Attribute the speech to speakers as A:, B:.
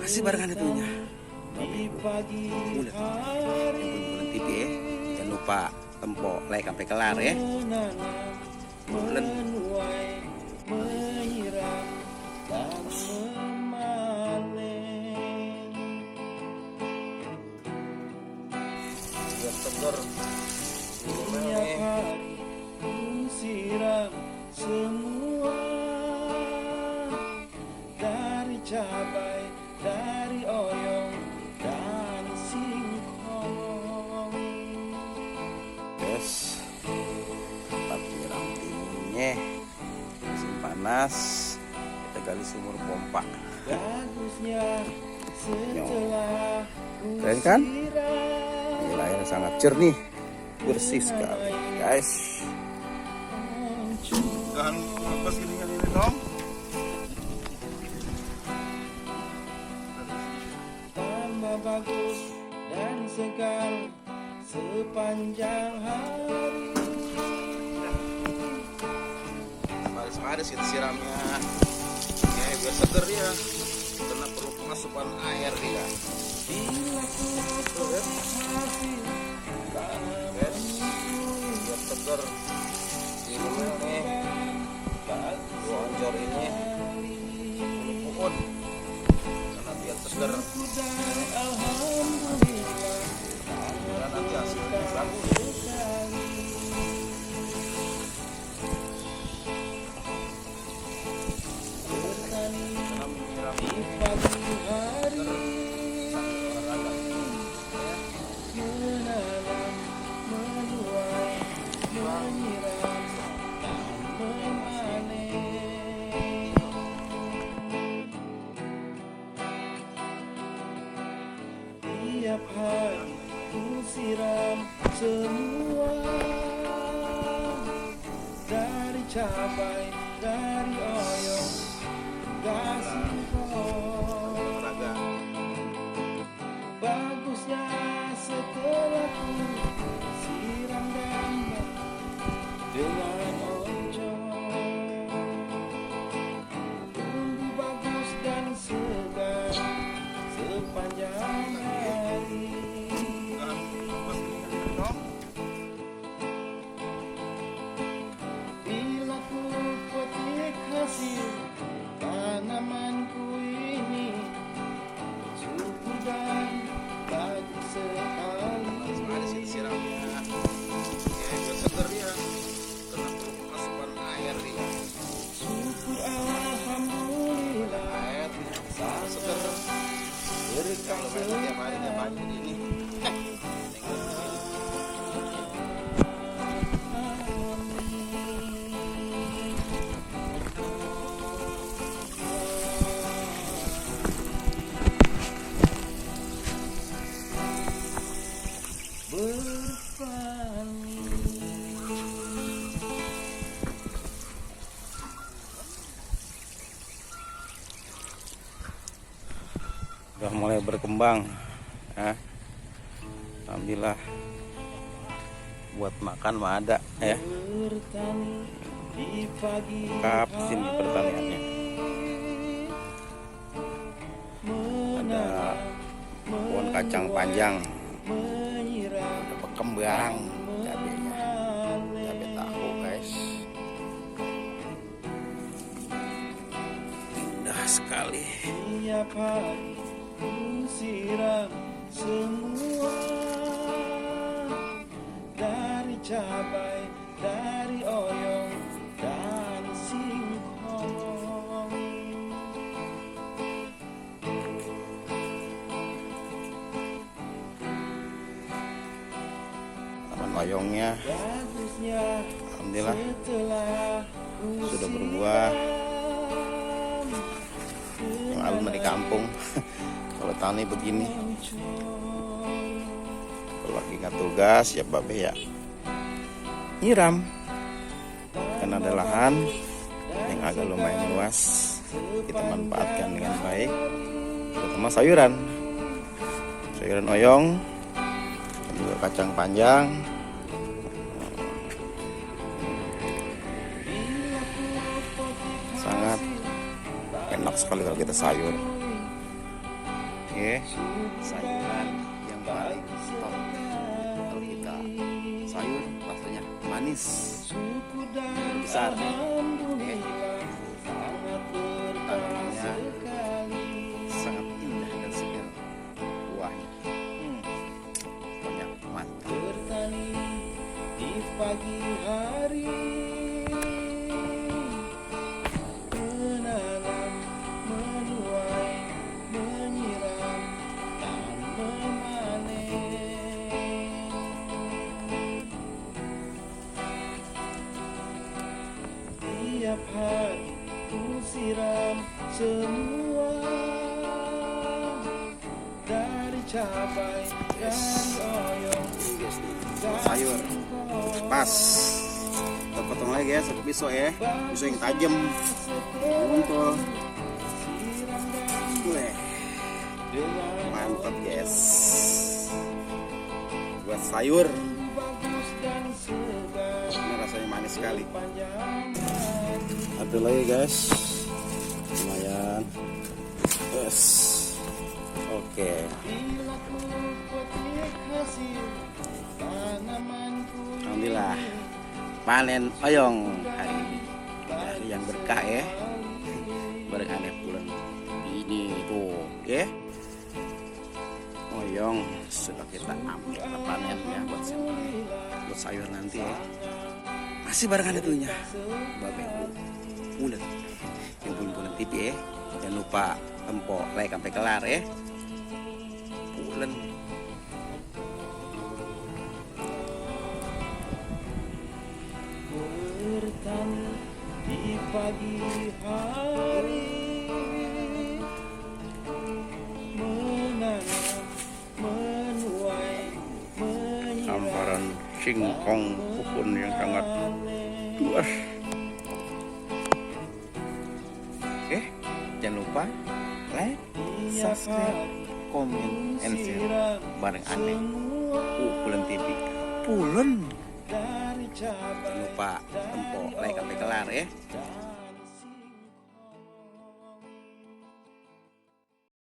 A: Masih barengan itunya. Bulan TV ya. Jangan lupa tempo like sampai kelar ya. Bulan. Seger.
B: Siram semua dari cabai, dari oyong dan singkong.
A: Yes, tempat nyiram timunnya musim panas, kita gali sumur pompa.
B: Bagusnya setelah
A: Keren kan? Ini air sangat jernih, bersih sekali, guys. Jangan lepas gini dong.
B: tambah bagus dan segar sepanjang hari.
A: Manis-manis kita siramnya, ya biar seger ya. Karena perlu pengasupan air dia.
B: Bila ku hasil
A: Biar seger. Ini dua oncor ini pohon karena biar seger. Dan nanti hasilnya bagus. Karena menyiram
B: di pagi hari menanam, menuai, menyiram dan memanen. Tiap hari ku siram semua dari cabai, dari oyong, hingga singkong.
A: olahraga.
B: Bagusnya setelah ku siram gambar dengan oncom, tumbuh bagus dan segar sepanjang hari. Bila ku petik hasil tanamanku ini, subur dan bagus sekali.
A: Manis kita siramnya, ya biar seger ya. Karena perlu pengasupan air dia.
B: Syukur alhamdulillah,
A: Air seger.
B: berkah
A: Kalau main tiap hari ini.
B: berpaling.
A: Udah mulai berkembang ya. Alhamdulillah buat makan mah ada ya.
B: Bertani di pagi
A: Lengkap sini pertaniannya. Ada pohon kacang panjang,
B: menyiram
A: ada berkembang cabenya, cabai tahu guys. Indah sekali.
B: tiap hari ku siram semua dari cabai, dari oyong dan singkong.
A: Taman oyongnya
B: Bagusnya
A: alhamdulillah
B: setelah ku
A: sudah berbuah.
B: siram
A: Maklum di kampung kalau tani begini, kalau lagi nggak tugas ya babe ya nyiram karena ada lahan yang agak lumayan luas, kita manfaatkan dengan baik, terutama sayuran oyong dan juga kacang panjang. Sangat enak sekali kalau kita sayur. sayuran yang paling top. Kalau kita sayur rasanya manis, besar. Tangannya sangat indah dan segar. Buahnya banyak mantap.
B: Bertani di pagi hari, menanam, menuai, menyiram, dan memanen. Tiap hari ku siram semua, dari cabai, dari oyong,
A: Sayur pas, kita potong lagi ya, satu pisau ya, pisau yang tajam, untuk, mantap guys, buat sayur, ini rasanya manis sekali. Satu lagi guys, lumayan, yes, oke. Alhamdulillah panen oyong hari ini, hari yang berkah ya, bareng aneh bulan ini tuh ya. Oyong sudah kita ambil panen ya, buat sayur nanti ya. Masih bareng aneh dulunya, babe bulan yang bulan TV ya. Jangan lupa tempo like sampai kelar ya. Bulan
B: bertani di pagi hari, menanam, menuai, menyiram,
A: hamparan singkong pohon yang sangat luas. Oke, jangan lupa like, subscribe, komen, and share bareng aneh. Pulen TV, Pulen.
B: dari cabai,
A: Jangan lupa tempo like sampai kelar ya.